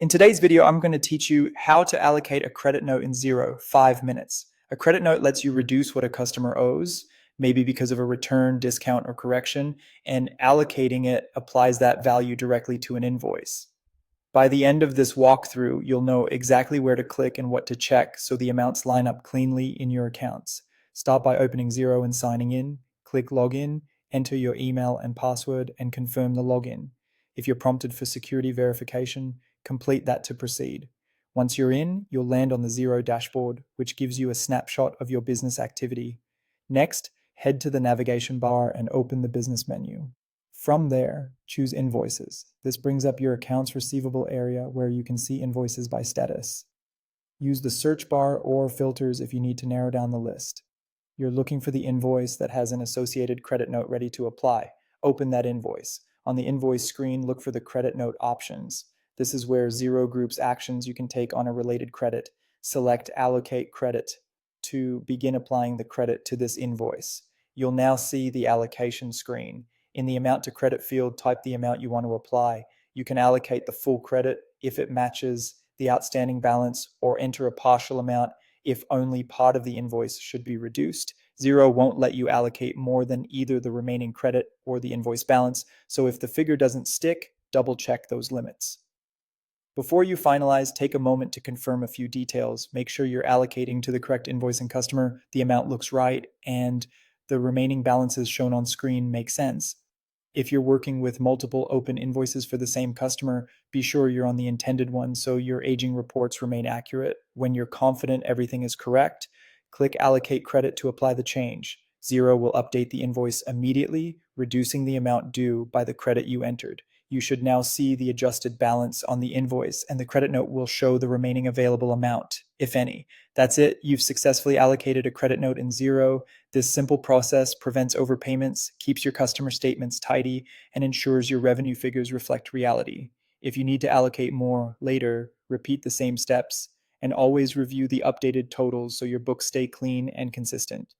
In today's video, I'm going to teach you how to allocate a credit note in Xero, 5 minutes. A credit note lets you reduce what a customer owes, maybe because of a return, discount, or correction, and allocating it applies that value directly to an invoice. By the end of this walkthrough, you'll know exactly where to click and what to check so the amounts line up cleanly in your accounts. Start by opening Xero and signing in, click Login, enter your email and password, and confirm the login. If you're prompted for security verification, complete that to proceed. Once you're in, you'll land on the Xero dashboard, which gives you a snapshot of your business activity. Next, head to the navigation bar and open the business menu. From there, choose Invoices. This brings up your accounts receivable area where you can see invoices by status. Use the search bar or filters if you need to narrow down the list. You're looking for the invoice that has an associated credit note ready to apply. Open that invoice. On the invoice screen, look for the credit note options. This is where Xero groups actions you can take on a related credit. Select Allocate Credit to begin applying the credit to this invoice. You'll now see the allocation screen. In the amount to credit field, type the amount you want to apply. You can allocate the full credit if it matches the outstanding balance, or enter a partial amount if only part of the invoice should be reduced. Xero won't let you allocate more than either the remaining credit or the invoice balance, so if the figure doesn't stick, double check those limits. Before you finalize, take a moment to confirm a few details. Make sure you're allocating to the correct invoice and customer, the amount looks right, and the remaining balances shown on screen make sense. If you're working with multiple open invoices for the same customer, be sure you're on the intended one so your aging reports remain accurate. When you're confident everything is correct, click Allocate Credit to apply the change. Xero will update the invoice immediately, reducing the amount due by the credit you entered. You should now see the adjusted balance on the invoice, and the credit note will show the remaining available amount, if any. That's it. You've successfully allocated a credit note in Xero. This simple process prevents overpayments, keeps your customer statements tidy, and ensures your revenue figures reflect reality. If you need to allocate more later, repeat the same steps, and always review the updated totals so your books stay clean and consistent.